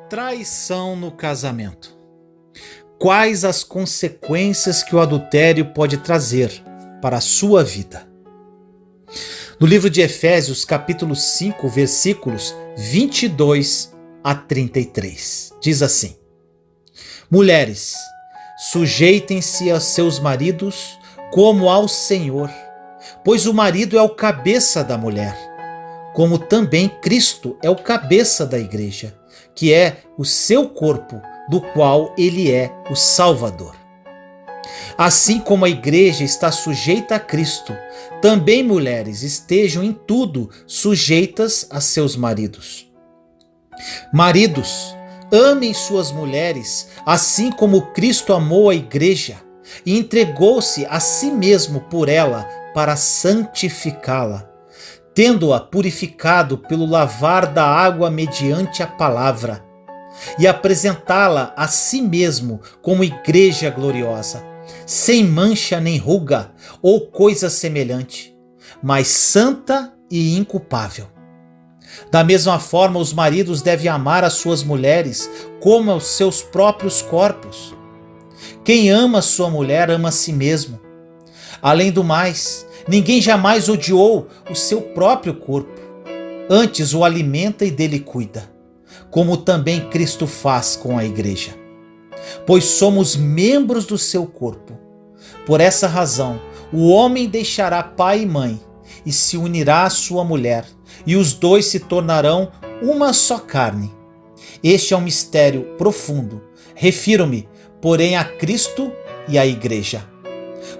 Traição no casamento. Quais as consequências que o adultério pode trazer para a sua vida? No livro de Efésios, capítulo 5, versículos 22 a 33, diz assim: Mulheres, sujeitem-se a seus maridos como ao Senhor, pois o marido é o cabeça da mulher, como também Cristo é o cabeça da igreja, que é o seu corpo, do qual ele é o Salvador. Assim como a igreja está sujeita a Cristo, também mulheres estejam em tudo sujeitas a seus maridos. Maridos, amem suas mulheres, assim como Cristo amou a igreja e entregou-se a si mesmo por ela para santificá-la, tendo-a purificado pelo lavar da água mediante a palavra, e apresentá-la a si mesmo como igreja gloriosa, sem mancha nem ruga ou coisa semelhante, mas santa e inculpável. Da mesma forma, os maridos devem amar as suas mulheres como os seus próprios corpos. Quem ama sua mulher ama a si mesmo. Além do mais, ninguém jamais odiou o seu próprio corpo. Antes o alimenta e dele cuida, como também Cristo faz com a igreja. Pois somos membros do seu corpo. Por essa razão, o homem deixará pai e mãe e se unirá à sua mulher, e os dois se tornarão uma só carne. Este é um mistério profundo. Refiro-me, porém, a Cristo e à igreja.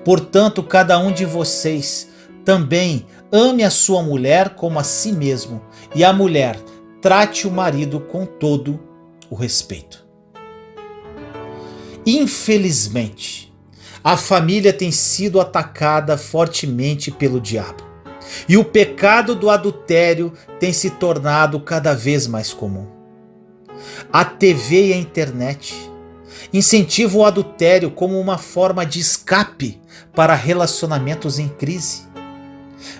Portanto, cada um de vocês também ame a sua mulher como a si mesmo, e a mulher trate o marido com todo o respeito. Infelizmente, a família tem sido atacada fortemente pelo diabo, e o pecado do adultério tem se tornado cada vez mais comum. A TV e a internet incentivam o adultério como uma forma de escape para relacionamentos em crise,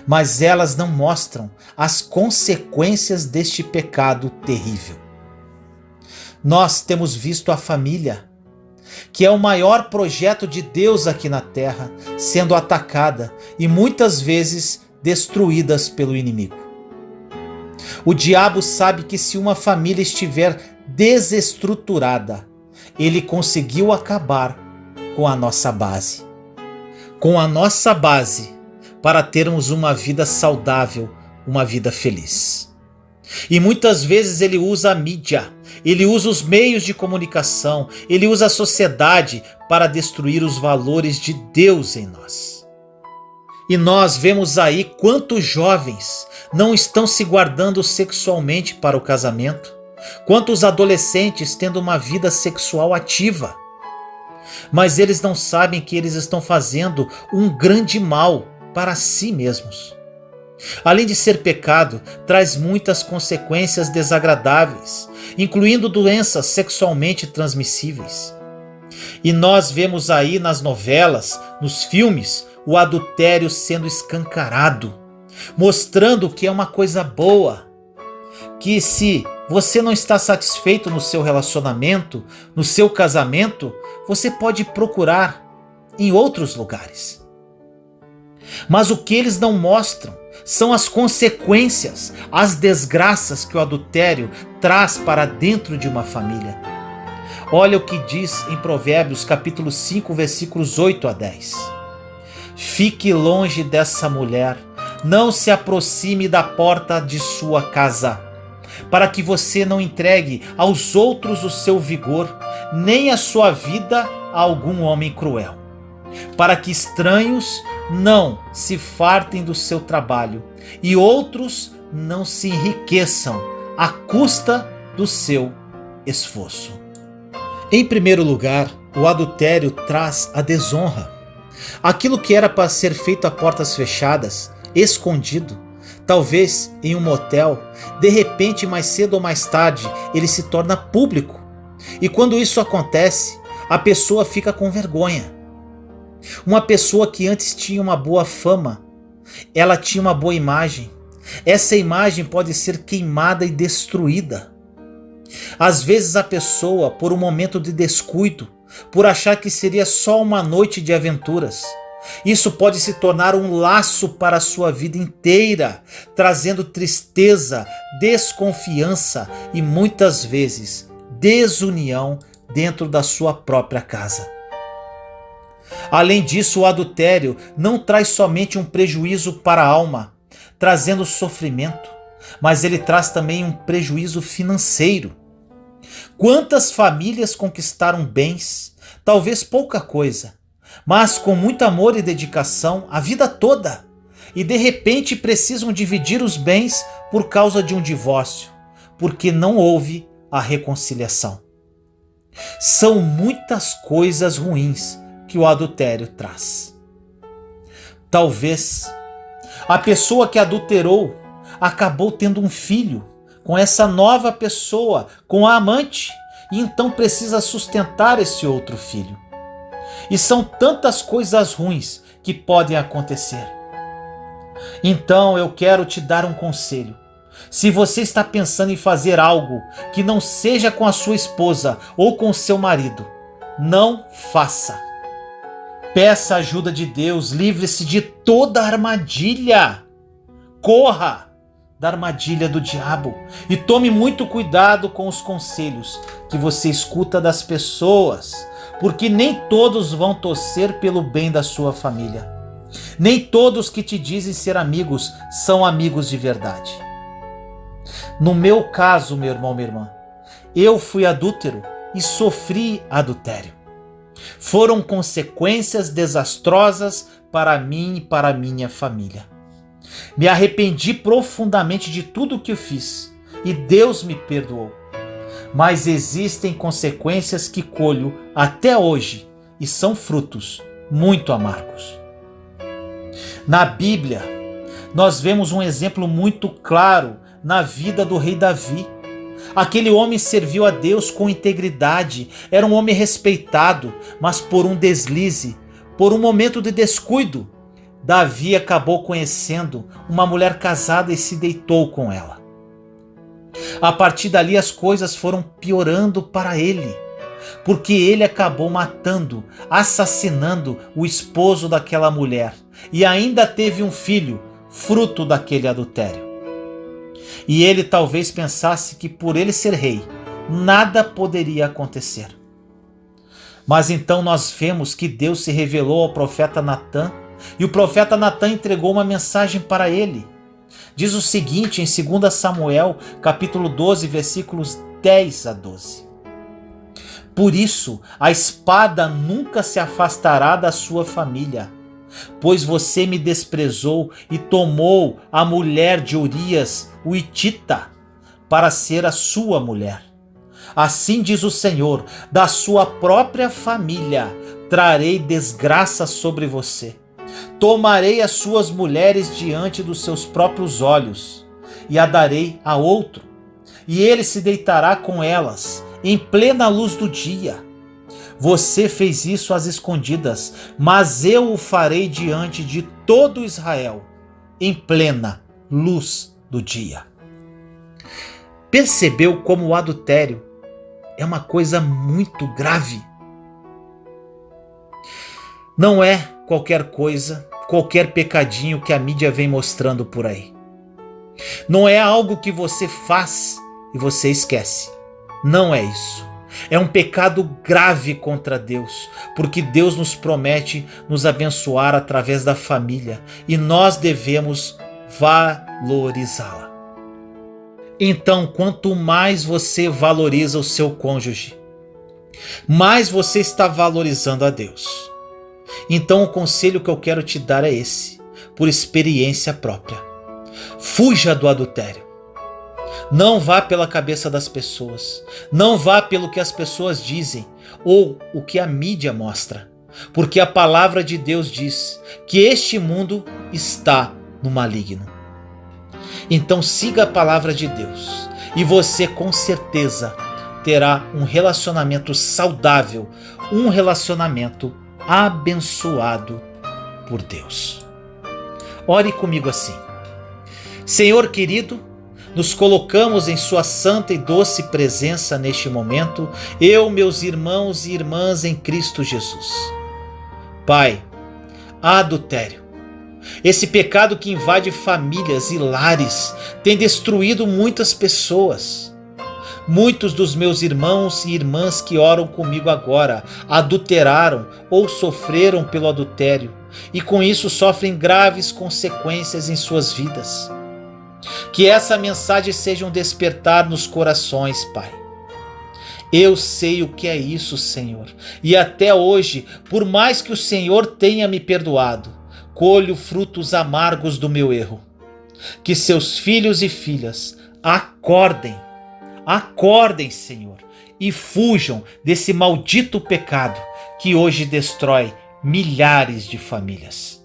mas elas não mostram as consequências deste pecado terrível. Nós temos visto a família, que é o maior projeto de Deus aqui na terra, sendo atacada e muitas vezes destruídas pelo inimigo. O diabo sabe que se uma família estiver desestruturada, ele conseguiu acabar com a nossa base. Com a nossa base para termos uma vida saudável, uma vida feliz. E muitas vezes ele usa a mídia, ele usa os meios de comunicação, ele usa a sociedade para destruir os valores de Deus em nós. E nós vemos aí quantos jovens não estão se guardando sexualmente para o casamento, quantos adolescentes tendo uma vida sexual ativa. Mas eles não sabem que eles estão fazendo um grande mal para si mesmos. Além de ser pecado, traz muitas consequências desagradáveis, incluindo doenças sexualmente transmissíveis. E nós vemos aí nas novelas, nos filmes, o adultério sendo escancarado, mostrando que é uma coisa boa, que se você não está satisfeito no seu relacionamento, no seu casamento, você pode procurar em outros lugares. Mas o que eles não mostram são as consequências, as desgraças que o adultério traz para dentro de uma família. Olha o que diz em Provérbios capítulo 5, versículos 8 a 10. Fique longe dessa mulher, não se aproxime da porta de sua casa, para que você não entregue aos outros o seu vigor, nem a sua vida a algum homem cruel, para que estranhos não se fartem do seu trabalho e outros não se enriqueçam à custa do seu esforço. Em primeiro lugar, o adultério traz a desonra. Aquilo que era para ser feito a portas fechadas, escondido, talvez em um motel, de repente, mais cedo ou mais tarde, ele se torna público. E quando isso acontece, a pessoa fica com vergonha. Uma pessoa que antes tinha uma boa fama, ela tinha uma boa imagem. Essa imagem pode ser queimada e destruída. Às vezes a pessoa, por um momento de descuido, por achar que seria só uma noite de aventuras, isso pode se tornar um laço para a sua vida inteira, trazendo tristeza, desconfiança e muitas vezes desunião dentro da sua própria casa. Além disso, o adultério não traz somente um prejuízo para a alma, trazendo sofrimento, mas ele traz também um prejuízo financeiro. Quantas famílias conquistaram bens, talvez pouca coisa, mas com muito amor e dedicação a vida toda, e de repente precisam dividir os bens por causa de um divórcio, porque não houve a reconciliação. São muitas coisas ruins que o adultério traz. Talvez a pessoa que adulterou acabou tendo um filho com essa nova pessoa, com a amante, e então precisa sustentar esse outro filho. E são tantas coisas ruins que podem acontecer. Então eu quero te dar um conselho. Se você está pensando em fazer algo que não seja com a sua esposa ou com seu marido, não faça. Peça a ajuda de Deus, livre-se de toda armadilha. Corra da armadilha do diabo e tome muito cuidado com os conselhos que você escuta das pessoas, porque nem todos vão torcer pelo bem da sua família. Nem todos que te dizem ser amigos são amigos de verdade. No meu caso, meu irmão, minha irmã, eu fui adúltero e sofri adultério. Foram consequências desastrosas para mim e para minha família. Me arrependi profundamente de tudo o que eu fiz e Deus me perdoou. Mas existem consequências que colho até hoje e são frutos muito amargos. Na Bíblia, nós vemos um exemplo muito claro na vida do rei Davi. Aquele homem serviu a Deus com integridade, era um homem respeitado, mas por um deslize, por um momento de descuido, Davi acabou conhecendo uma mulher casada e se deitou com ela. A partir dali as coisas foram piorando para ele, porque ele acabou matando, assassinando o esposo daquela mulher e ainda teve um filho, fruto daquele adultério. E ele talvez pensasse que por ele ser rei, nada poderia acontecer. Mas então nós vemos que Deus se revelou ao profeta Natã, e o profeta Natã entregou uma mensagem para ele. Diz o seguinte em 2 Samuel, capítulo 12, versículos 10 a 12. Por isso, a espada nunca se afastará da sua família, pois você me desprezou e tomou a mulher de Urias, o hitita, para ser a sua mulher. Assim diz o Senhor, da sua própria família trarei desgraça sobre você. Tomarei as suas mulheres diante dos seus próprios olhos e a darei a outro, e ele se deitará com elas em plena luz do dia. Você fez isso às escondidas, mas eu o farei diante de todo Israel, em plena luz do dia. Percebeu como o adultério é uma coisa muito grave? Não é qualquer coisa, qualquer pecadinho que a mídia vem mostrando por aí. Não é algo que você faz e você esquece. Não é isso. É um pecado grave contra Deus, porque Deus nos promete nos abençoar através da família e nós devemos valorizá-la. Então, quanto mais você valoriza o seu cônjuge, mais você está valorizando a Deus. Então, o conselho que eu quero te dar é esse, por experiência própria. Fuja do adultério. Não vá pela cabeça das pessoas. Não vá pelo que as pessoas dizem ou o que a mídia mostra. Porque a palavra de Deus diz que este mundo está no maligno. Então siga a palavra de Deus e você com certeza terá um relacionamento saudável, um relacionamento abençoado por Deus. Ore comigo assim. Senhor querido, nos colocamos em sua santa e doce presença neste momento, eu, meus irmãos e irmãs em Cristo Jesus. Pai, adultério, esse pecado que invade famílias e lares, tem destruído muitas pessoas. Muitos dos meus irmãos e irmãs que oram comigo agora adulteraram ou sofreram pelo adultério e com isso sofrem graves consequências em suas vidas. Que essa mensagem seja um despertar nos corações, Pai. Eu sei o que é isso, Senhor, e até hoje, por mais que o Senhor tenha me perdoado, colho frutos amargos do meu erro. Que seus filhos e filhas acordem, Senhor, e fujam desse maldito pecado que hoje destrói milhares de famílias.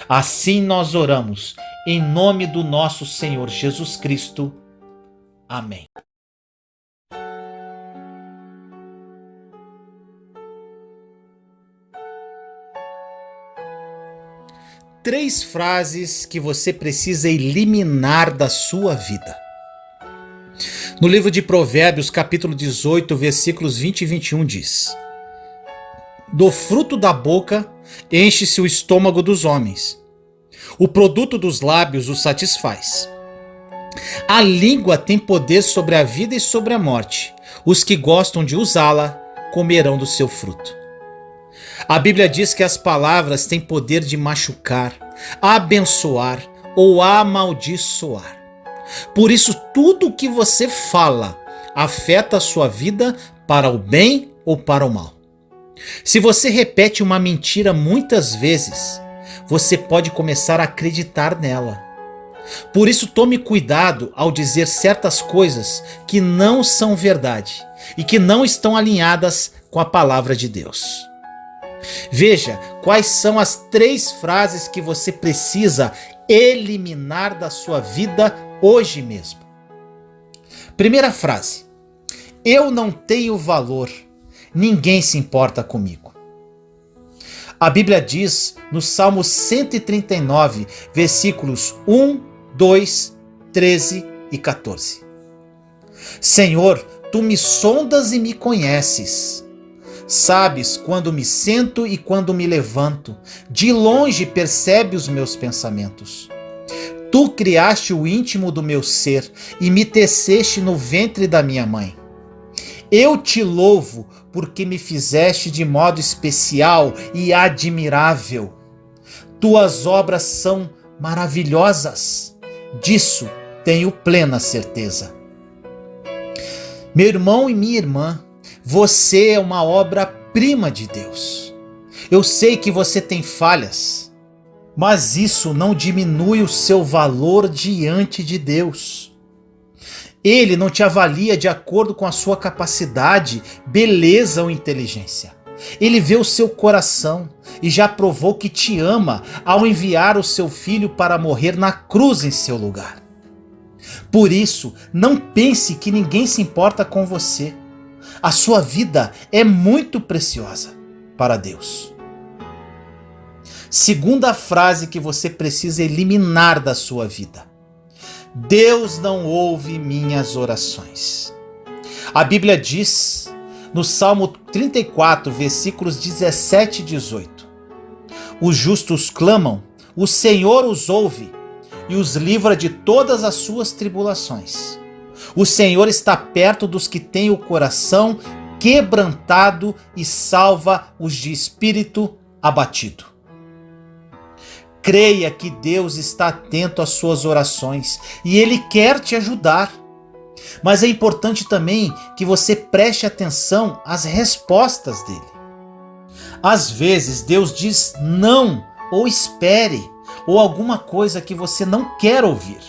Assim nós oramos, em nome do nosso Senhor Jesus Cristo. Amém. Três frases que você precisa eliminar da sua vida. No livro de Provérbios, capítulo 18, versículos 20 e 21 diz: do fruto da boca enche-se o estômago dos homens. O produto dos lábios os satisfaz. A língua tem poder sobre a vida e sobre a morte. Os que gostam de usá-la comerão do seu fruto. A Bíblia diz que as palavras têm poder de machucar, abençoar ou amaldiçoar. Por isso, tudo o que você fala afeta a sua vida para o bem ou para o mal. Se você repete uma mentira muitas vezes, você pode começar a acreditar nela. Por isso, tome cuidado ao dizer certas coisas que não são verdade e que não estão alinhadas com a palavra de Deus. Veja quais são as três frases que você precisa eliminar da sua vida hoje mesmo. Primeira frase: eu não tenho valor, ninguém se importa comigo. A Bíblia diz no Salmo 139, versículos 1, 2, 13 e 14: Senhor, tu me sondas e me conheces. Sabes quando me sento e quando me levanto. De longe percebe os meus pensamentos. Tu criaste o íntimo do meu ser e me teceste no ventre da minha mãe. Eu te louvo porque me fizeste de modo especial e admirável. Tuas obras são maravilhosas. Disso tenho plena certeza. Meu irmão e minha irmã, você é uma obra-prima de Deus. Eu sei que você tem falhas, mas isso não diminui o seu valor diante de Deus. Ele não te avalia de acordo com a sua capacidade, beleza ou inteligência. Ele vê o seu coração e já provou que te ama ao enviar o seu filho para morrer na cruz em seu lugar. Por isso, não pense que ninguém se importa com você. A sua vida é muito preciosa para Deus. Segunda frase que você precisa eliminar da sua vida: Deus não ouve minhas orações. A Bíblia diz no Salmo 34, versículos 17 e 18: os justos clamam, o Senhor os ouve e os livra de todas as suas tribulações. O Senhor está perto dos que têm o coração quebrantado e salva os de espírito abatido. Creia que Deus está atento às suas orações e Ele quer te ajudar. Mas é importante também que você preste atenção às respostas dele. Às vezes Deus diz não, ou espere, ou alguma coisa que você não quer ouvir.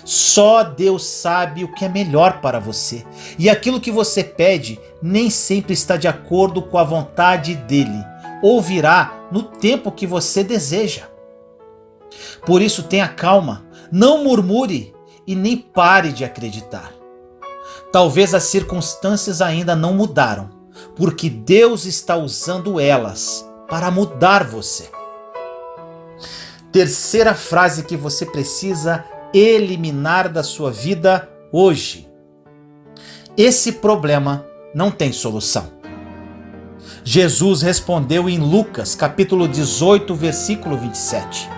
Só Deus sabe o que é melhor para você, e aquilo que você pede nem sempre está de acordo com a vontade dele, ou virá no tempo que você deseja. Por isso tenha calma, não murmure e nem pare de acreditar. Talvez as circunstâncias ainda não mudaram, porque Deus está usando elas para mudar você. Terceira frase que você precisa eliminar da sua vida hoje. Esse problema não tem solução. Jesus respondeu em Lucas, capítulo 18, versículo 27.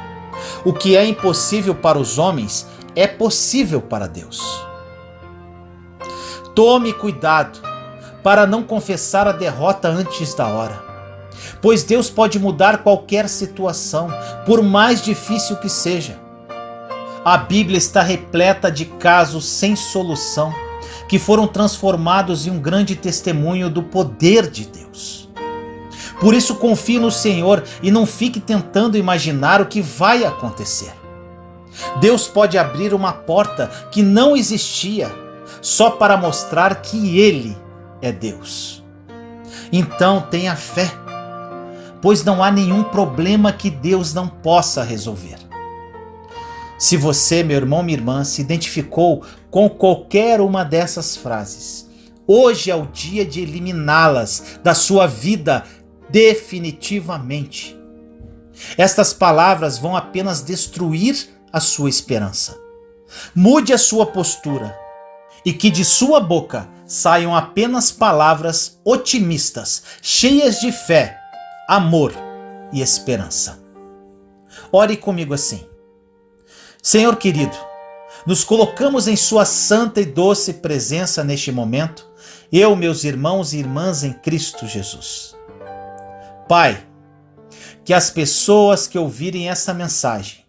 O que é impossível para os homens é possível para Deus. Tome cuidado para não confessar a derrota antes da hora, pois Deus pode mudar qualquer situação, por mais difícil que seja. A Bíblia está repleta de casos sem solução, que foram transformados em um grande testemunho do poder de Deus. Por isso confie no Senhor e não fique tentando imaginar o que vai acontecer. Deus pode abrir uma porta que não existia, só para mostrar que Ele é Deus. Então tenha fé, pois não há nenhum problema que Deus não possa resolver. Se você, meu irmão, minha irmã, se identificou com qualquer uma dessas frases, hoje é o dia de eliminá-las da sua vida definitivamente. Estas palavras vão apenas destruir a sua esperança. Mude a sua postura e que de sua boca saiam apenas palavras otimistas, cheias de fé, amor e esperança. Ore comigo assim. Senhor querido, nos colocamos em sua santa e doce presença neste momento, eu, meus irmãos e irmãs em Cristo Jesus. Pai, que as pessoas que ouvirem essa mensagem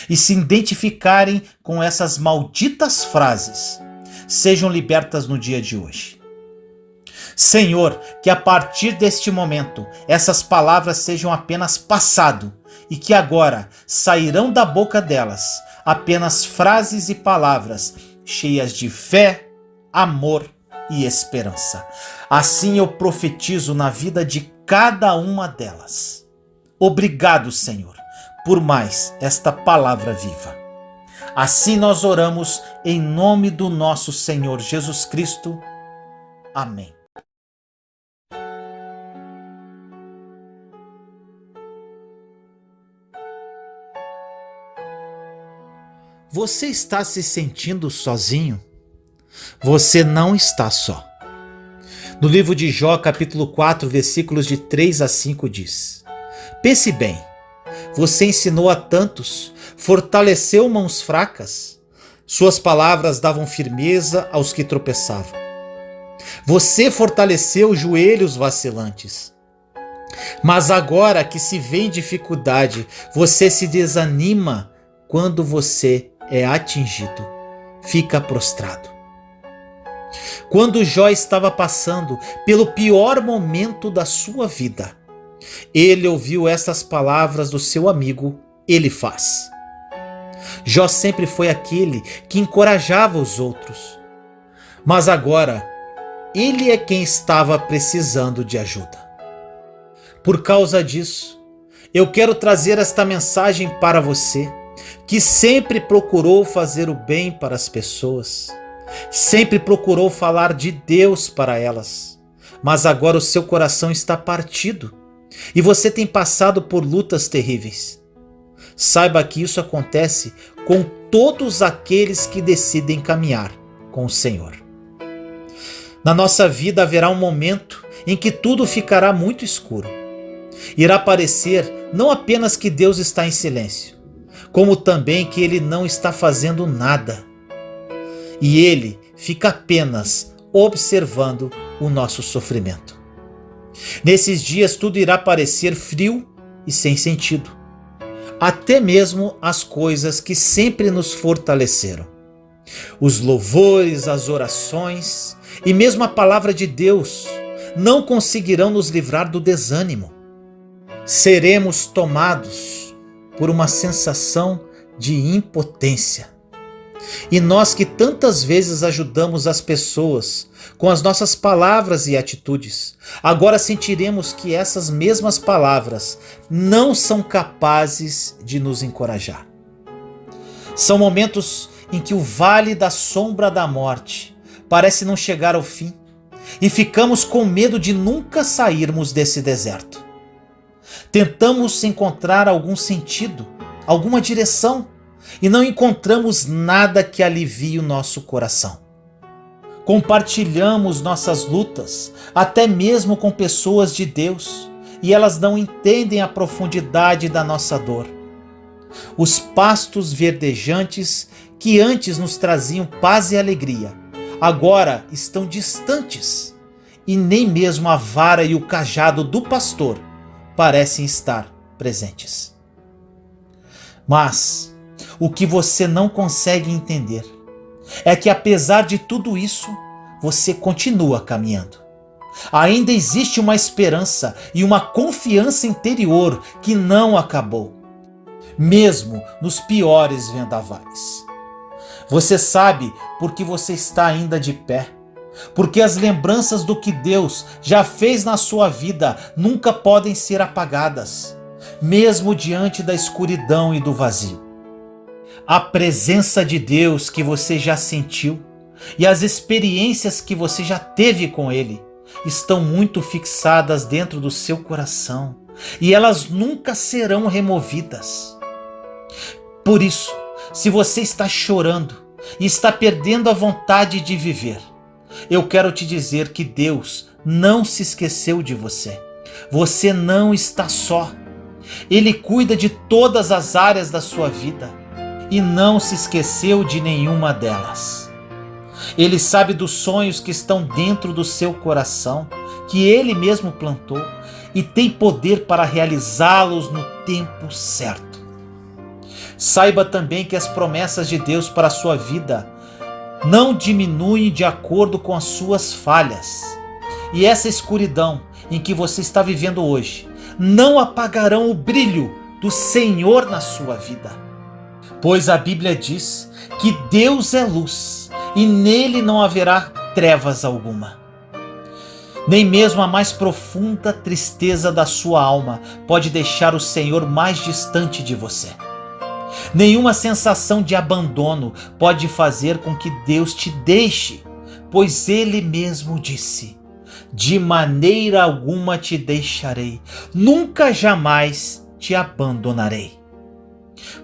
e se identificarem com essas malditas frases sejam libertas no dia de hoje. Senhor, que a partir deste momento essas palavras sejam apenas passado e que agora sairão da boca delas apenas frases e palavras cheias de fé, amor e esperança. Assim eu profetizo na vida de cada uma delas. Obrigado, Senhor, por mais esta palavra viva. Assim nós oramos em nome do nosso Senhor Jesus Cristo. Amém. Você está se sentindo sozinho? Você não está só. No livro de Jó, capítulo 4, versículos de 3 a 5 diz: Pense bem, você ensinou a tantos, fortaleceu mãos fracas, suas palavras davam firmeza aos que tropeçavam. Você fortaleceu joelhos vacilantes. Mas agora que se vê em dificuldade, você se desanima quando você é atingido, fica prostrado. Quando Jó estava passando pelo pior momento da sua vida, ele ouviu essas palavras do seu amigo Elifaz. Jó sempre foi aquele que encorajava os outros, mas agora ele é quem estava precisando de ajuda. Por causa disso, eu quero trazer esta mensagem para você, que sempre procurou fazer o bem para as pessoas, sempre procurou falar de Deus para elas, mas agora o seu coração está partido e você tem passado por lutas terríveis. Saiba que isso acontece com todos aqueles que decidem caminhar com o Senhor. Na nossa vida haverá um momento em que tudo ficará muito escuro. Irá parecer não apenas que Deus está em silêncio, como também que Ele não está fazendo nada. E Ele fica apenas observando o nosso sofrimento. Nesses dias tudo irá parecer frio e sem sentido. Até mesmo as coisas que sempre nos fortaleceram. Os louvores, as orações e mesmo a palavra de Deus não conseguirão nos livrar do desânimo. Seremos tomados por uma sensação de impotência. E nós que tantas vezes ajudamos as pessoas com as nossas palavras e atitudes, agora sentiremos que essas mesmas palavras não são capazes de nos encorajar. São momentos em que o vale da sombra da morte parece não chegar ao fim e ficamos com medo de nunca sairmos desse deserto. Tentamos encontrar algum sentido, alguma direção, e não encontramos nada que alivie o nosso coração. Compartilhamos nossas lutas, até mesmo com pessoas de Deus, e elas não entendem a profundidade da nossa dor. Os pastos verdejantes que antes nos traziam paz e alegria, agora estão distantes, e nem mesmo a vara e o cajado do pastor parecem estar presentes. Mas o que você não consegue entender é que, apesar de tudo isso, você continua caminhando. Ainda existe uma esperança e uma confiança interior que não acabou, mesmo nos piores vendavais. Você sabe por que você está ainda de pé, porque as lembranças do que Deus já fez na sua vida nunca podem ser apagadas, mesmo diante da escuridão e do vazio. A presença de Deus que você já sentiu e as experiências que você já teve com Ele estão muito fixadas dentro do seu coração e elas nunca serão removidas. Por isso, se você está chorando e está perdendo a vontade de viver, eu quero te dizer que Deus não se esqueceu de você. Você não está só. Ele cuida de todas as áreas da sua vida e não se esqueceu de nenhuma delas. Ele sabe dos sonhos que estão dentro do seu coração, que Ele mesmo plantou, e tem poder para realizá-los no tempo certo. Saiba também que as promessas de Deus para a sua vida não diminuem de acordo com as suas falhas. E essa escuridão em que você está vivendo hoje não apagarão o brilho do Senhor na sua vida. Pois a Bíblia diz que Deus é luz e nele não haverá trevas alguma. Nem mesmo a mais profunda tristeza da sua alma pode deixar o Senhor mais distante de você. Nenhuma sensação de abandono pode fazer com que Deus te deixe, pois Ele mesmo disse: de maneira alguma te deixarei, nunca jamais te abandonarei.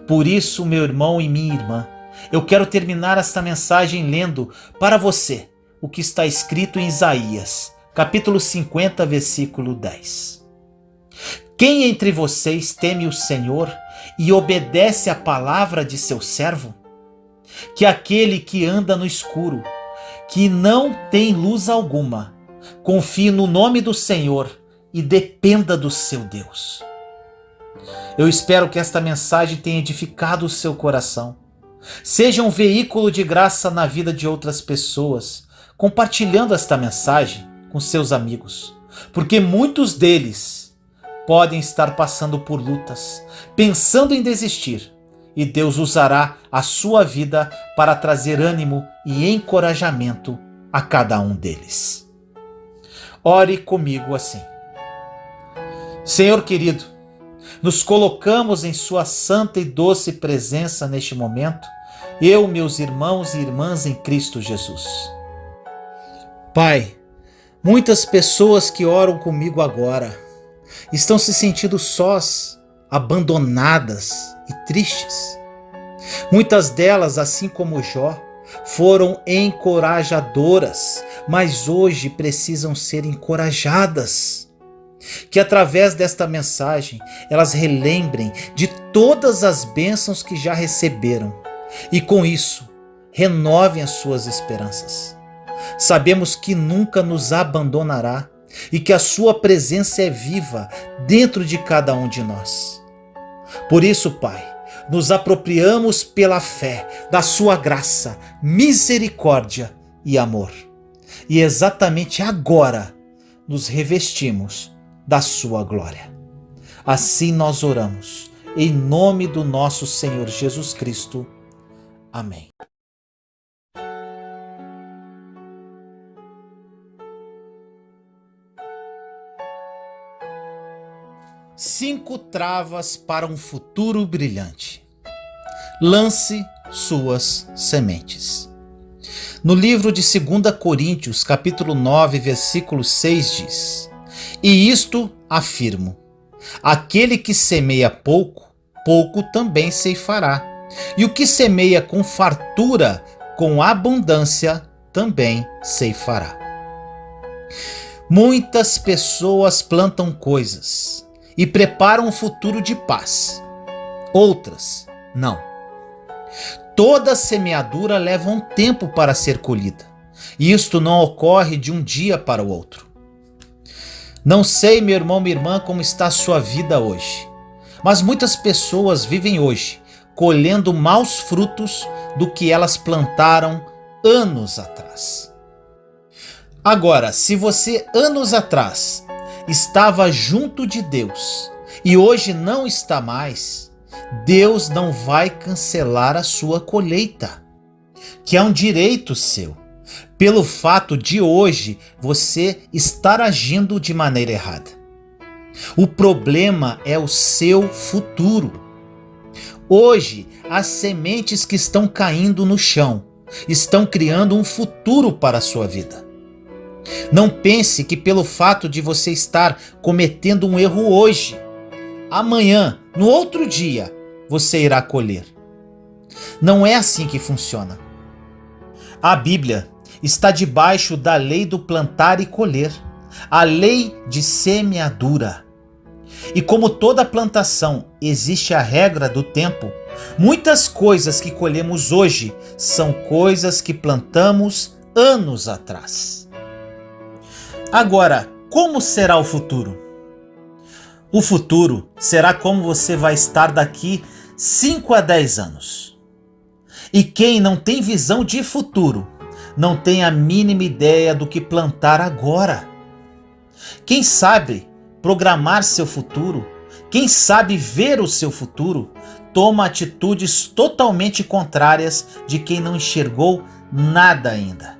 Por isso, meu irmão e minha irmã, eu quero terminar esta mensagem lendo para você o que está escrito em Isaías, capítulo 50, versículo 10. Quem entre vocês teme o Senhor e obedece à palavra de seu servo? Que aquele que anda no escuro, que não tem luz alguma, confie no nome do Senhor e dependa do seu Deus. Eu espero que esta mensagem tenha edificado o seu coração. Seja um veículo de graça na vida de outras pessoas, compartilhando esta mensagem com seus amigos, porque muitos deles podem estar passando por lutas, pensando em desistir, e Deus usará a sua vida para trazer ânimo e encorajamento a cada um deles. Ore comigo assim. Senhor querido, nos colocamos em sua santa e doce presença neste momento, eu, meus irmãos e irmãs em Cristo Jesus. Pai, muitas pessoas que oram comigo agora estão se sentindo sós, abandonadas e tristes. Muitas delas, assim como Jó, foram encorajadoras, mas hoje precisam ser encorajadas. Que através desta mensagem elas relembrem de todas as bênçãos que já receberam e com isso renovem as suas esperanças. Sabemos que nunca nos abandonará e que a sua presença é viva dentro de cada um de nós. Por isso, Pai, nos apropriamos pela fé da sua graça, misericórdia e amor. E exatamente agora nos revestimos da sua glória. Assim nós oramos, em nome do nosso Senhor Jesus Cristo. Amém. Cinco travas para um futuro brilhante. Lance suas sementes. No livro de 2 Coríntios, capítulo 9, versículo 6 diz: E isto afirmo: aquele que semeia pouco, pouco também ceifará. E o que semeia com fartura, com abundância, também ceifará. Muitas pessoas plantam coisas e preparam um futuro de paz. Outras, não. Toda semeadura leva um tempo para ser colhida. E isto não ocorre de um dia para o outro. Não sei, meu irmão, minha irmã, como está a sua vida hoje. Mas muitas pessoas vivem hoje colhendo maus frutos do que elas plantaram anos atrás. Agora, se você anos atrás estava junto de Deus e hoje não está mais, Deus não vai cancelar a sua colheita, que é um direito seu, pelo fato de hoje você estar agindo de maneira errada. O problema é o seu futuro. Hoje, as sementes que estão caindo no chão estão criando um futuro para a sua vida. Não pense que pelo fato de você estar cometendo um erro hoje, amanhã, no outro dia, você irá colher. Não é assim que funciona. A Bíblia está debaixo da lei do plantar e colher, a lei de semeadura. E como toda plantação existe a regra do tempo, muitas coisas que colhemos hoje são coisas que plantamos anos atrás. Agora, como será o futuro? O futuro será como você vai estar daqui 5 a 10 anos. E quem não tem visão de futuro, não tem a mínima ideia do que plantar agora. Quem sabe programar seu futuro, quem sabe ver o seu futuro, toma atitudes totalmente contrárias de quem não enxergou nada ainda.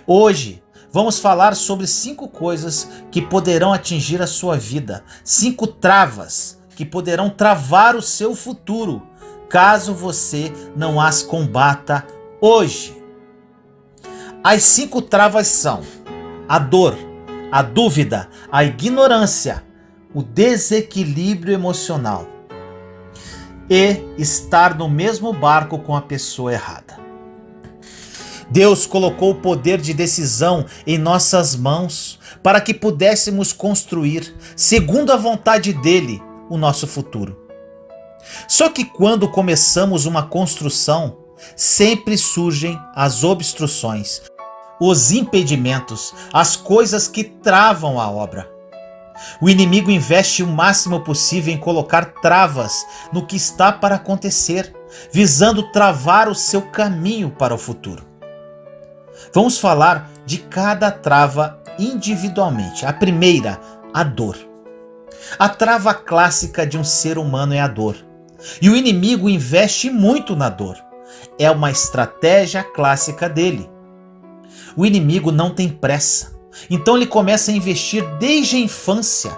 Hoje, vamos falar sobre 5 coisas que poderão atingir a sua vida, 5 travas que poderão travar o seu futuro, caso você não as combata hoje. As 5 travas são a dor, a dúvida, a ignorância, o desequilíbrio emocional e estar no mesmo barco com a pessoa errada. Deus colocou o poder de decisão em nossas mãos para que pudéssemos construir, segundo a vontade dele, o nosso futuro. Só que quando começamos uma construção, sempre surgem as obstruções, os impedimentos, as coisas que travam a obra. O inimigo investe o máximo possível em colocar travas no que está para acontecer, visando travar o seu caminho para o futuro. Vamos falar de cada trava individualmente. A primeira, a dor. A trava clássica de um ser humano é a dor. E o inimigo investe muito na dor. É uma estratégia clássica dele. O inimigo não tem pressa, então ele começa a investir desde a infância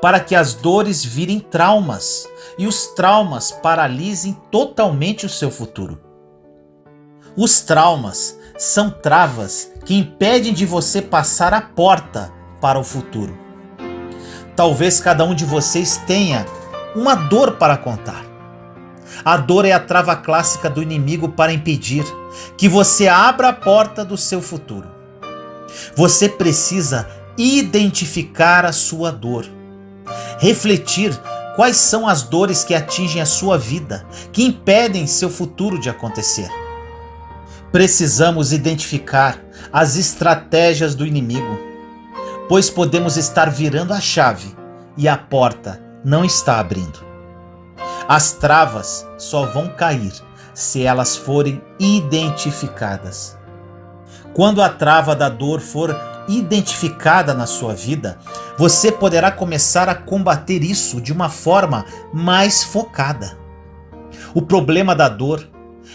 para que as dores virem traumas e os traumas paralisem totalmente o seu futuro. Os traumas são travas que impedem de você passar a porta para o futuro. Talvez cada um de vocês tenha uma dor para contar. A dor é a trava clássica do inimigo para impedir que você abra a porta do seu futuro. Você precisa identificar a sua dor, refletir quais são as dores que atingem a sua vida, que impedem seu futuro de acontecer. Precisamos identificar as estratégias do inimigo, pois podemos estar virando a chave e a porta não está abrindo. As travas só vão cair se elas forem identificadas. Quando a trava da dor for identificada na sua vida, você poderá começar a combater isso de uma forma mais focada. O problema da dor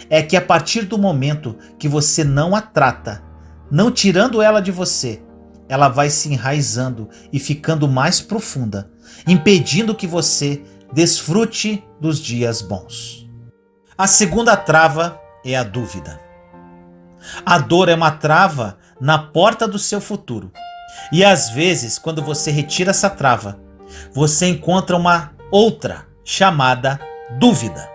é que a partir do momento que você não a trata, não tirando ela de você, ela vai se enraizando e ficando mais profunda, impedindo que você desfrute dos dias bons. A segunda trava é a dúvida. A dor é uma trava na porta do seu futuro. E às vezes, quando você retira essa trava, você encontra uma outra chamada dúvida.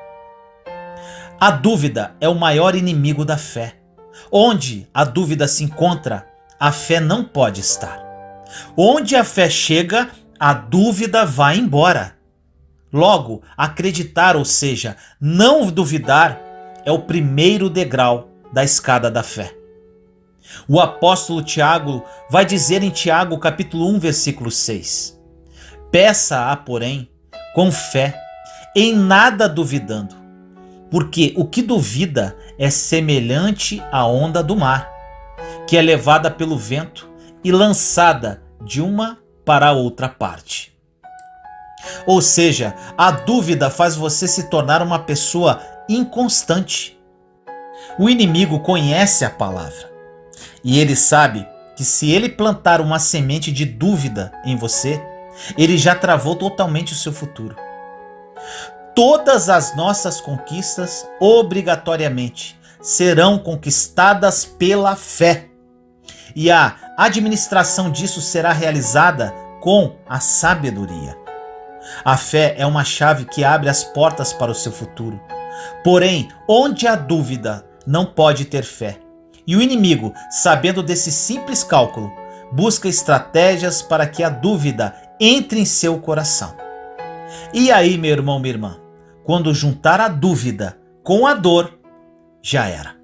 A dúvida é o maior inimigo da fé. Onde a dúvida se encontra, a fé não pode estar. Onde a fé chega, a dúvida vai embora. Logo, acreditar, ou seja, não duvidar, é o primeiro degrau da escada da fé. O apóstolo Tiago vai dizer em Tiago capítulo 1, versículo 6: Peça-a, porém, com fé, em nada duvidando, porque o que duvida é semelhante à onda do mar, que é levada pelo vento e lançada de uma para outra parte. Ou seja, a dúvida faz você se tornar uma pessoa inconstante. O inimigo conhece a palavra e ele sabe que se ele plantar uma semente de dúvida em você, ele já travou totalmente o seu futuro. Todas as nossas conquistas, obrigatoriamente, serão conquistadas pela fé. E a administração disso será realizada com a sabedoria. A fé é uma chave que abre as portas para o seu futuro. Porém, onde há dúvida, não pode ter fé. E o inimigo, sabendo desse simples cálculo, busca estratégias para que a dúvida entre em seu coração. E aí, meu irmão, minha irmã, quando juntar a dúvida com a dor, já era.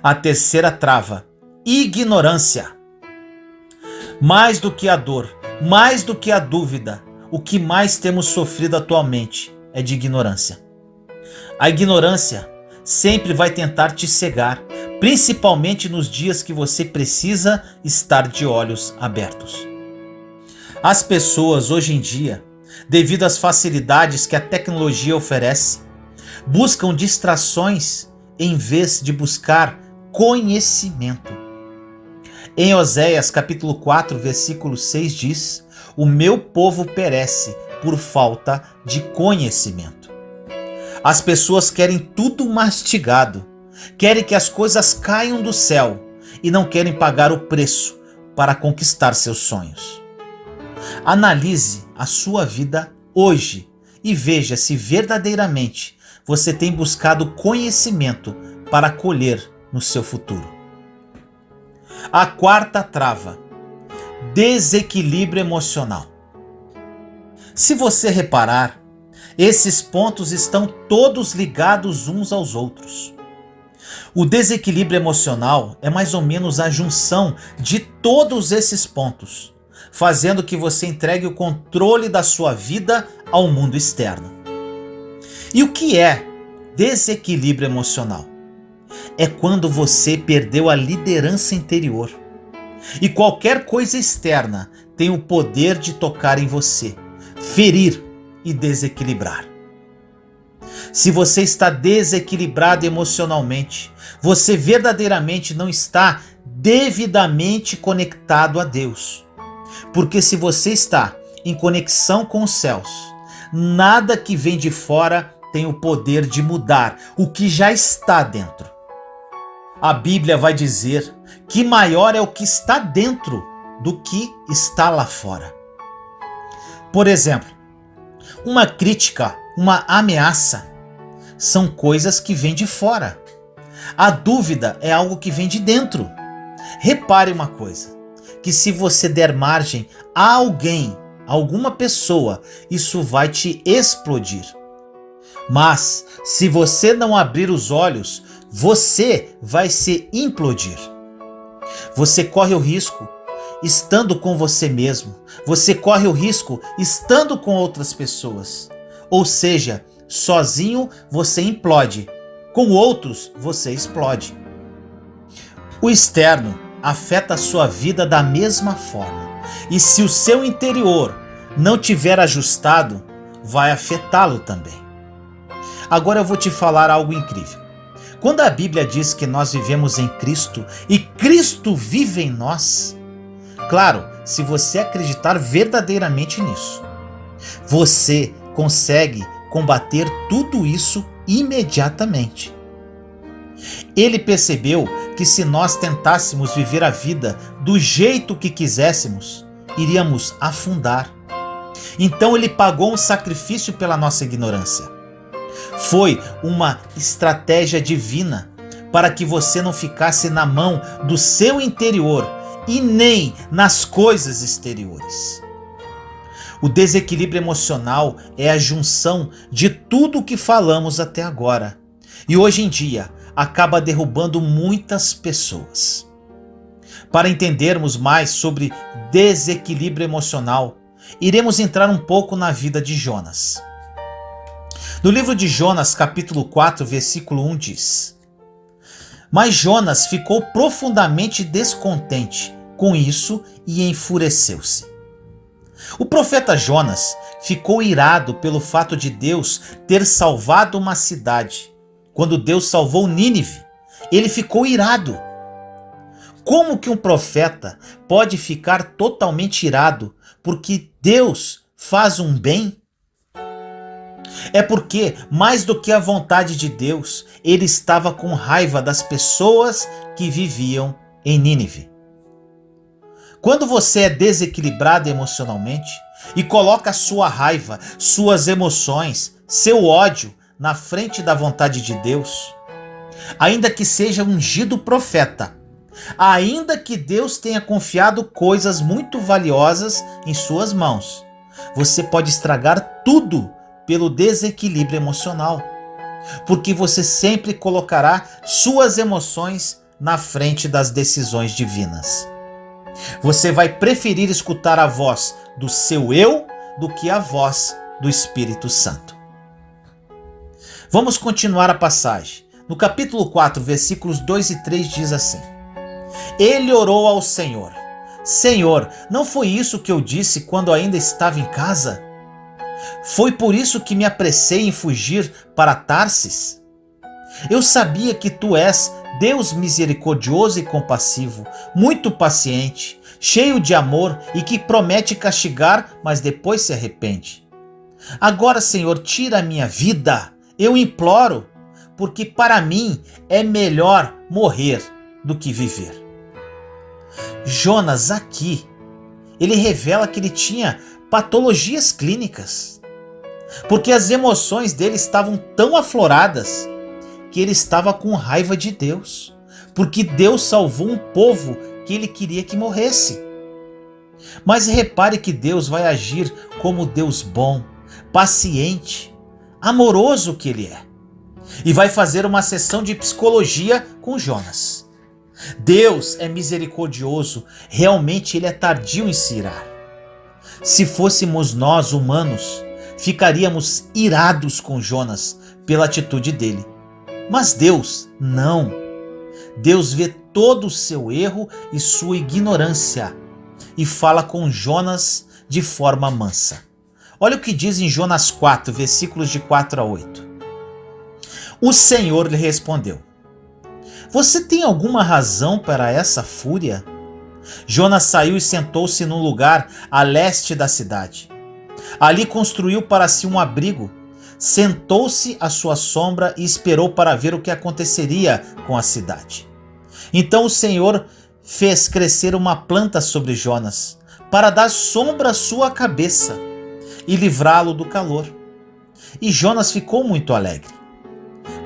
A terceira trava: ignorância. Mais do que a dor, mais do que a dúvida, o que mais temos sofrido atualmente é de ignorância. A ignorância sempre vai tentar te cegar, principalmente nos dias que você precisa estar de olhos abertos. As pessoas hoje em dia, devido às facilidades que a tecnologia oferece, buscam distrações em vez de buscar conhecimento. Em Oséias capítulo 4, versículo 6 diz: O meu povo perece por falta de conhecimento. As pessoas querem tudo mastigado, querem que as coisas caiam do céu e não querem pagar o preço para conquistar seus sonhos. Analise a sua vida hoje e veja se verdadeiramente você tem buscado conhecimento para colher no seu futuro. A quarta trava: desequilíbrio emocional. Se você reparar, esses pontos estão todos ligados uns aos outros. O desequilíbrio emocional é mais ou menos a junção de todos esses pontos, fazendo que você entregue o controle da sua vida ao mundo externo. E o que é desequilíbrio emocional? É quando você perdeu a liderança interior e qualquer coisa externa tem o poder de tocar em você, ferir e desequilibrar. Se você está desequilibrado emocionalmente, você verdadeiramente não está devidamente conectado a Deus. Porque se você está em conexão com os céus, nada que vem de fora tem o poder de mudar o que já está dentro. A Bíblia vai dizer que maior é o que está dentro do que está lá fora. Por exemplo, uma crítica, uma ameaça, são coisas que vêm de fora. A dúvida é algo que vem de dentro. Repare uma coisa, que se você der margem a alguém, a alguma pessoa, isso vai te explodir. Mas se você não abrir os olhos, você vai se implodir. Você corre o risco estando com você mesmo. Você corre o risco estando com outras pessoas. Ou seja, sozinho você implode, com outros você explode. O externo afeta a sua vida da mesma forma. E se o seu interior não tiver ajustado, vai afetá-lo também. Agora eu vou te falar algo incrível. Quando a Bíblia diz que nós vivemos em Cristo e Cristo vive em nós, claro, se você acreditar verdadeiramente nisso, você consegue combater tudo isso imediatamente. Ele percebeu que se nós tentássemos viver a vida do jeito que quiséssemos, iríamos afundar. Então ele pagou um sacrifício pela nossa ignorância. Foi uma estratégia divina para que você não ficasse na mão do seu interior e nem nas coisas exteriores. O desequilíbrio emocional é a junção de tudo o que falamos até agora e hoje em dia acaba derrubando muitas pessoas. Para entendermos mais sobre desequilíbrio emocional, iremos entrar um pouco na vida de Jonas. No livro de Jonas, capítulo 4, versículo 1 diz: Mas Jonas ficou profundamente descontente com isso e enfureceu-se. O profeta Jonas ficou irado pelo fato de Deus ter salvado uma cidade. Quando Deus salvou Nínive, ele ficou irado. Como que um profeta pode ficar totalmente irado porque Deus faz um bem? É porque, mais do que a vontade de Deus, ele estava com raiva das pessoas que viviam em Nínive. Quando você é desequilibrado emocionalmente e coloca sua raiva, suas emoções, seu ódio na frente da vontade de Deus, ainda que seja ungido profeta, ainda que Deus tenha confiado coisas muito valiosas em suas mãos, você pode estragar tudo pelo desequilíbrio emocional, porque você sempre colocará suas emoções na frente das decisões divinas. Você vai preferir escutar a voz do seu eu do que a voz do Espírito Santo. Vamos continuar a passagem. No capítulo 4, versículos 2 e 3 diz assim: Ele orou ao Senhor: Senhor, não foi isso que eu disse quando ainda estava em casa? Foi por isso que me apressei em fugir para Tarsis? Eu sabia que tu és Deus misericordioso e compassivo, muito paciente, cheio de amor e que promete castigar, mas depois se arrepende. Agora, Senhor, tira a minha vida, eu imploro, porque para mim é melhor morrer do que viver. Jonas aqui, ele revela que ele tinha patologias clínicas, porque as emoções dele estavam tão afloradas que ele estava com raiva de Deus, porque Deus salvou um povo que ele queria que morresse. Mas repare que Deus vai agir como Deus bom, paciente, amoroso que ele é, e vai fazer uma sessão de psicologia com Jonas. Deus é misericordioso, realmente ele é tardio em se irar. Se fôssemos nós humanos, ficaríamos irados com Jonas pela atitude dele. Mas Deus não. Deus vê todo o seu erro e sua ignorância e fala com Jonas de forma mansa. Olha o que diz em Jonas 4, versículos de 4 a 8. O Senhor lhe respondeu: Você tem alguma razão para essa fúria? Jonas saiu e sentou-se num lugar a leste da cidade. Ali construiu para si um abrigo, sentou-se à sua sombra e esperou para ver o que aconteceria com a cidade. Então o Senhor fez crescer uma planta sobre Jonas, para dar sombra à sua cabeça e livrá-lo do calor. E Jonas ficou muito alegre.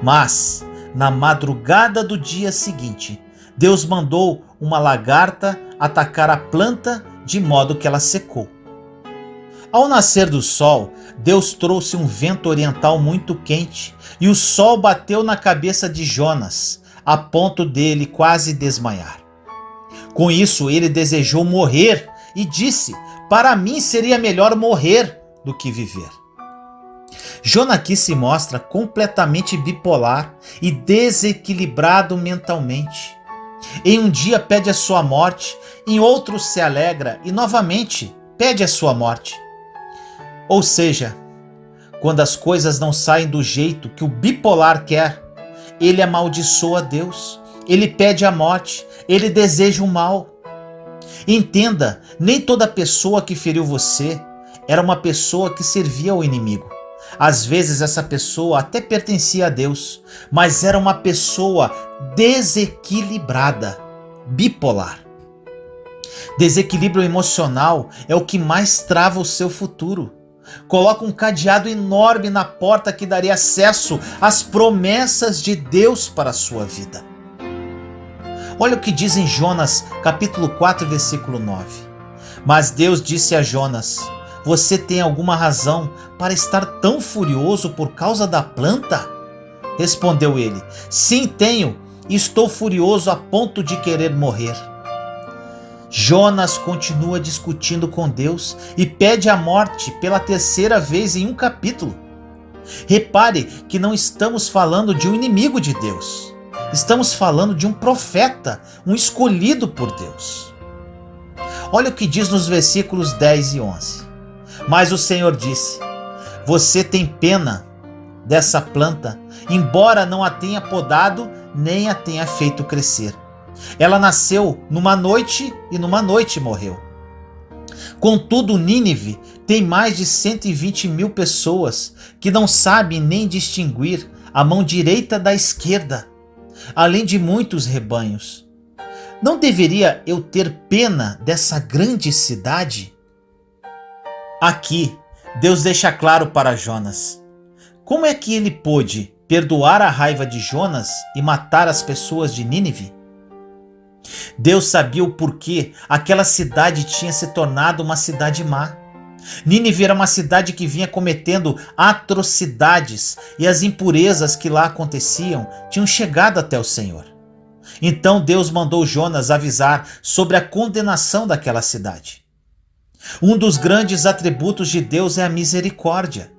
Mas, na madrugada do dia seguinte, Deus mandou uma lagarta atacar a planta de modo que ela secou. Ao nascer do sol, Deus trouxe um vento oriental muito quente e o sol bateu na cabeça de Jonas, a ponto dele quase desmaiar. Com isso, ele desejou morrer e disse: Para mim seria melhor morrer do que viver. Jonas aqui se mostra completamente bipolar e desequilibrado mentalmente. Em um dia pede a sua morte, em outro se alegra e novamente pede a sua morte. Ou seja, quando as coisas não saem do jeito que o bipolar quer, ele amaldiçoa Deus, ele pede a morte, ele deseja o mal. Entenda, nem toda pessoa que feriu você era uma pessoa que servia ao inimigo. Às vezes essa pessoa até pertencia a Deus, mas era uma pessoa desequilibrada, bipolar. Desequilíbrio emocional é o que mais trava o seu futuro. Coloca um cadeado enorme na porta que daria acesso às promessas de Deus para a sua vida. Olha o que diz em Jonas, capítulo 4, versículo 9. Mas Deus disse a Jonas: você tem alguma razão para estar tão furioso por causa da planta? Respondeu ele: sim, tenho, e estou furioso a ponto de querer morrer. Jonas continua discutindo com Deus e pede a morte pela terceira vez em um capítulo. Repare que não estamos falando de um inimigo de Deus. Estamos falando de um profeta, um escolhido por Deus. Olha o que diz nos versículos 10 e 11. Mas o Senhor disse: você tem pena dessa planta, embora não a tenha podado, nem a tenha feito crescer. Ela nasceu numa noite e numa noite morreu. Contudo, Nínive tem mais de 120.000 pessoas que não sabem nem distinguir a mão direita da esquerda, além de muitos rebanhos. Não deveria eu ter pena dessa grande cidade? Aqui, Deus deixa claro para Jonas. Como é que ele pôde perdoar a raiva de Jonas e matar as pessoas de Nínive? Deus sabia o porquê aquela cidade tinha se tornado uma cidade má. Nínive era uma cidade que vinha cometendo atrocidades e as impurezas que lá aconteciam tinham chegado até o Senhor. Então Deus mandou Jonas avisar sobre a condenação daquela cidade. Um dos grandes atributos de Deus é a misericórdia.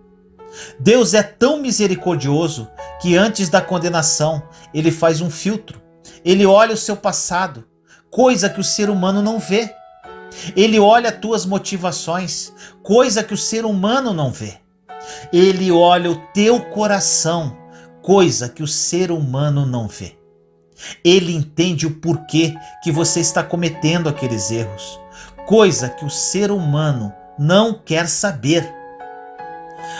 Deus é tão misericordioso que antes da condenação ele faz um filtro. Ele olha o seu passado, coisa que o ser humano não vê. Ele olha tuas motivações, coisa que o ser humano não vê. Ele olha o teu coração, coisa que o ser humano não vê. Ele entende o porquê que você está cometendo aqueles erros, coisa que o ser humano não quer saber.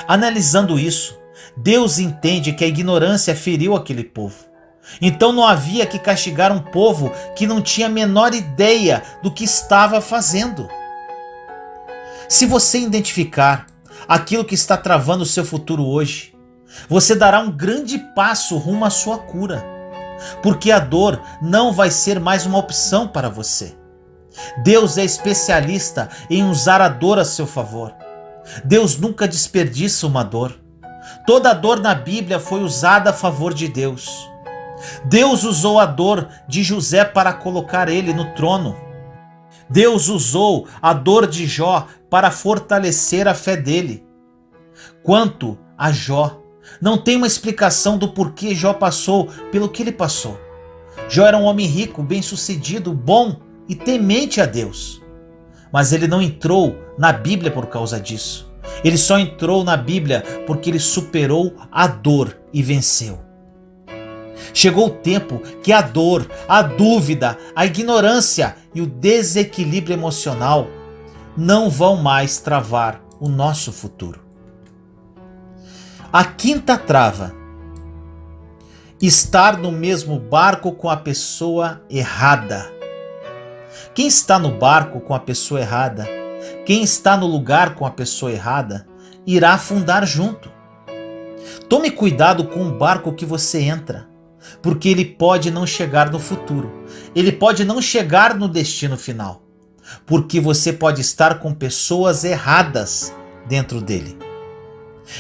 Analisando isso, Deus entende que a ignorância feriu aquele povo. Então não havia que castigar um povo que não tinha a menor ideia do que estava fazendo. Se você identificar aquilo que está travando o seu futuro hoje, você dará um grande passo rumo à sua cura, porque a dor não vai ser mais uma opção para você. Deus é especialista em usar a dor a seu favor. Deus nunca desperdiça uma dor. Toda dor na Bíblia foi usada a favor de Deus. Deus usou a dor de José para colocar ele no trono. Deus usou a dor de Jó para fortalecer a fé dele. Quanto a Jó, não tem uma explicação do porquê Jó passou pelo que ele passou. Jó era um homem rico, bem-sucedido, bom e temente a Deus. Mas ele não entrou na Bíblia por causa disso. Ele só entrou na Bíblia porque ele superou a dor e venceu. Chegou o tempo que a dor, a dúvida, a ignorância e o desequilíbrio emocional não vão mais travar o nosso futuro. A quinta trava: estar no mesmo barco com a pessoa errada. Quem está no barco com a pessoa errada, quem está no lugar com a pessoa errada, irá afundar junto. Tome cuidado com o barco que você entra, porque ele pode não chegar no futuro. Ele pode não chegar no destino final, porque você pode estar com pessoas erradas dentro dele.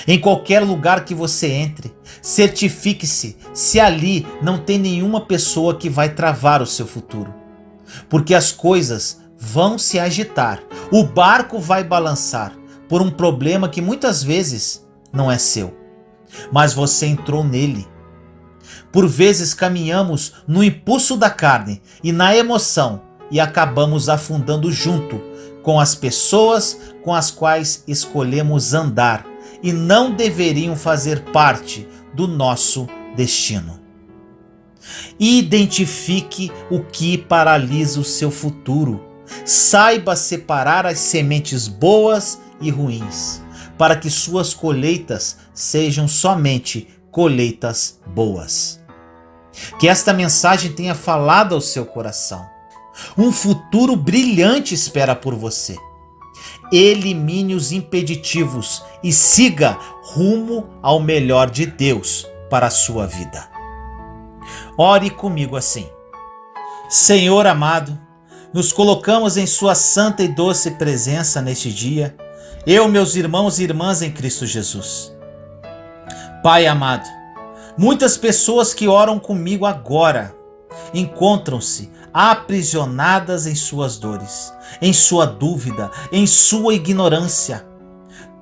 Em qualquer lugar que você entre, certifique-se se ali não tem nenhuma pessoa que vai travar o seu futuro, porque as coisas vão se agitar, o barco vai balançar por um problema que muitas vezes não é seu, mas você entrou nele. Por vezes caminhamos no impulso da carne e na emoção e acabamos afundando junto com as pessoas com as quais escolhemos andar e não deveriam fazer parte do nosso destino. Identifique o que paralisa o seu futuro. Saiba separar as sementes boas e ruins, para que suas colheitas sejam somente colheitas boas. Que esta mensagem tenha falado ao seu coração. Um futuro brilhante espera por você. elimine os impeditivos e siga rumo ao melhor de Deus para a sua vida. Ore comigo assim: Senhor amado, nos colocamos em sua santa e doce presença neste dia, eu, meus irmãos e irmãs em Cristo Jesus. Pai amado, muitas pessoas que oram comigo agora encontram-se aprisionadas em suas dores, em sua dúvida, em sua ignorância,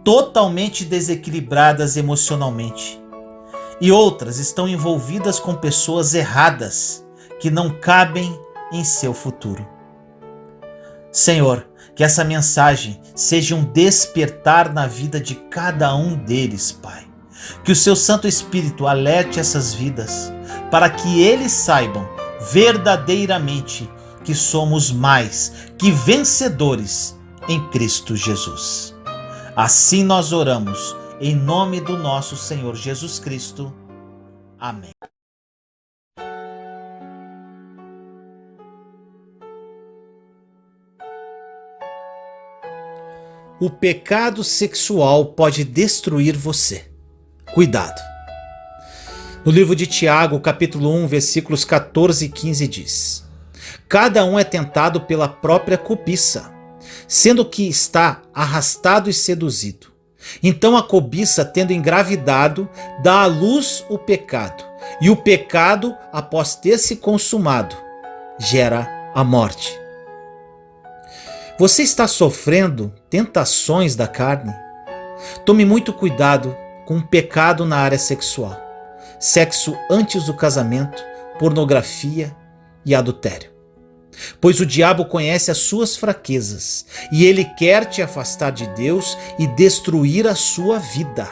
totalmente desequilibradas emocionalmente. E outras estão envolvidas com pessoas erradas que não cabem em seu futuro. Senhor, que essa mensagem seja um despertar na vida de cada um deles, Pai. Que o seu Santo Espírito alerte essas vidas, para que eles saibam verdadeiramente que somos mais que vencedores em Cristo Jesus. Assim nós oramos, em nome do nosso Senhor Jesus Cristo. Amém. O pecado sexual pode destruir você. Cuidado. No livro de Tiago, capítulo 1, versículos 14 e 15 diz: Cada um é tentado pela própria cobiça, sendo que está arrastado e seduzido. Então a cobiça, tendo engravidado, dá à luz o pecado, e o pecado, após ter se consumado, gera a morte. Você está sofrendo tentações da carne? Tome muito cuidado com o pecado na área sexual, sexo antes do casamento, pornografia e adultério. Pois o diabo conhece as suas fraquezas e ele quer te afastar de Deus e destruir a sua vida.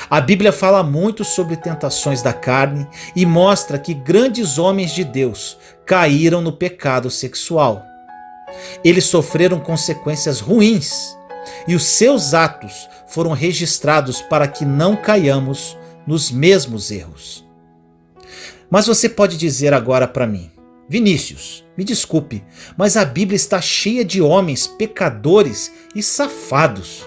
A Bíblia fala muito sobre tentações da carne e mostra que grandes homens de Deus caíram no pecado sexual. Eles sofreram consequências ruins e os seus atos foram registrados para que não caiamos nos mesmos erros. Mas você pode dizer agora para mim: Vinícius, me desculpe, mas a Bíblia está cheia de homens pecadores e safados.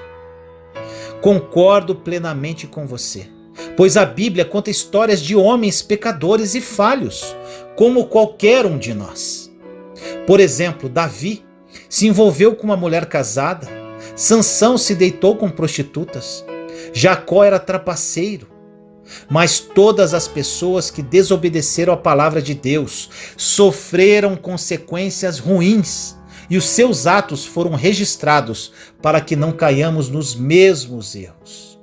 Concordo plenamente com você, pois a Bíblia conta histórias de homens pecadores e falhos, como qualquer um de nós. Por exemplo, Davi se envolveu com uma mulher casada, Sansão se deitou com prostitutas, Jacó era trapaceiro. Mas todas as pessoas que desobedeceram a palavra de Deus sofreram consequências ruins e os seus atos foram registrados para que não caiamos nos mesmos erros.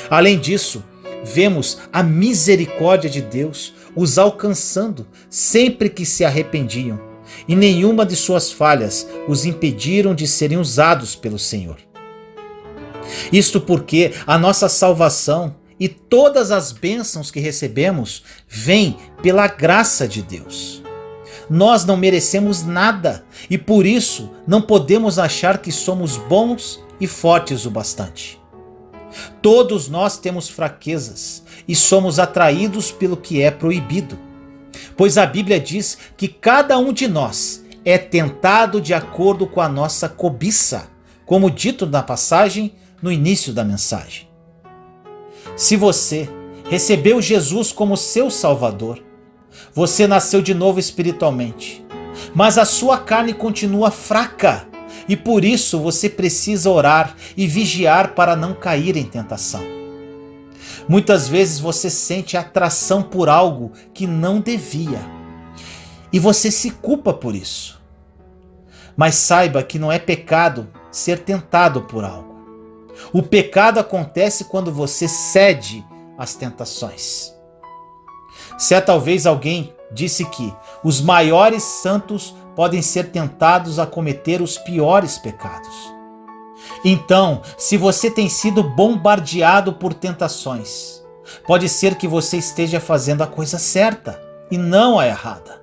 Além disso, vemos a misericórdia de Deus os alcançando sempre que se arrependiam, e nenhuma de suas falhas os impediram de serem usados pelo Senhor. Isto porque a nossa salvação e todas as bênçãos que recebemos vêm pela graça de Deus. Nós não merecemos nada e por isso não podemos achar que somos bons e fortes o bastante. Todos nós temos fraquezas e somos atraídos pelo que é proibido, pois a Bíblia diz que cada um de nós é tentado de acordo com a nossa cobiça, como dito na passagem no início da mensagem. Se você recebeu Jesus como seu Salvador, você nasceu de novo espiritualmente, mas a sua carne continua fraca e por isso você precisa orar e vigiar para não cair em tentação. Muitas vezes você sente atração por algo que não devia e você se culpa por isso. Mas saiba que não é pecado ser tentado por algo. O pecado acontece quando você cede às tentações. Certa vez alguém disse que os maiores santos podem ser tentados a cometer os piores pecados. Então, se você tem sido bombardeado por tentações, pode ser que você esteja fazendo a coisa certa e não a errada.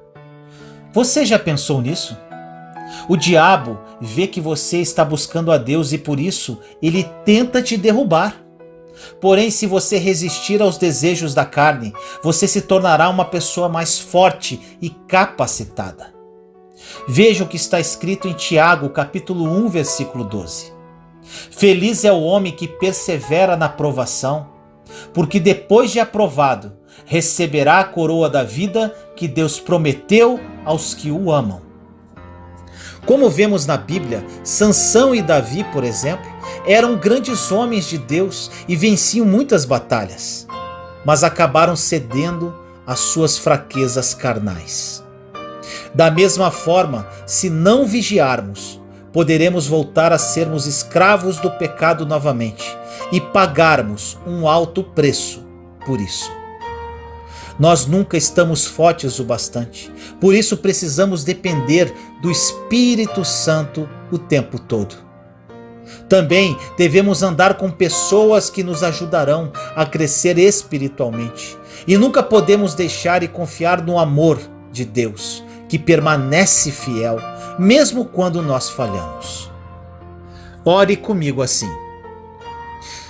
Você já pensou nisso? O diabo vê que você está buscando a Deus e por isso ele tenta te derrubar. Porém, se você resistir aos desejos da carne, você se tornará uma pessoa mais forte e capacitada. Veja o que está escrito em Tiago, capítulo 1, versículo 12. Feliz é o homem que persevera na provação, porque depois de aprovado, receberá a coroa da vida que Deus prometeu aos que o amam. Como vemos na Bíblia, Sansão e Davi, por exemplo, eram grandes homens de Deus e venciam muitas batalhas, mas acabaram cedendo às suas fraquezas carnais. Da mesma forma, se não vigiarmos, poderemos voltar a sermos escravos do pecado novamente e pagarmos um alto preço por isso. Nós nunca estamos fortes o bastante, por isso precisamos depender do Espírito Santo o tempo todo. Também devemos andar com pessoas que nos ajudarão a crescer espiritualmente e nunca podemos deixar e confiar no amor de Deus, que permanece fiel, mesmo quando nós falhamos. Ore comigo assim.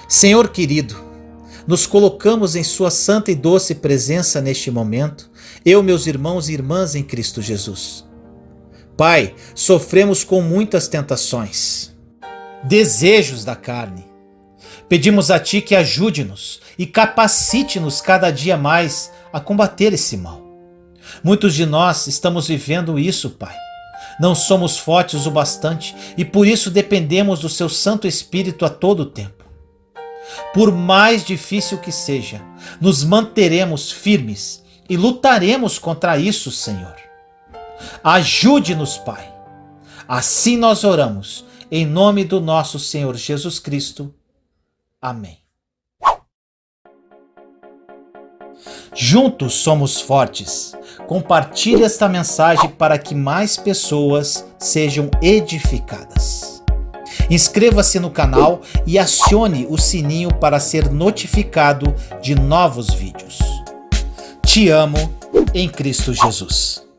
Senhor querido, nos colocamos em sua santa e doce presença neste momento, eu, meus irmãos e irmãs em Cristo Jesus. Pai, sofremos com muitas tentações, desejos da carne. Pedimos a Ti que ajude-nos e capacite-nos cada dia mais a combater esse mal. Muitos de nós estamos vivendo isso, Pai. Não somos fortes o bastante e por isso dependemos do Seu Santo Espírito a todo tempo. Por mais difícil que seja, nos manteremos firmes e lutaremos contra isso, Senhor. Ajude-nos, Pai. Assim nós oramos, em nome do nosso Senhor Jesus Cristo. Amém. Juntos somos fortes. Compartilhe esta mensagem para que mais pessoas sejam edificadas. Inscreva-se no canal e acione o sininho para ser notificado de novos vídeos. Te amo em Cristo Jesus.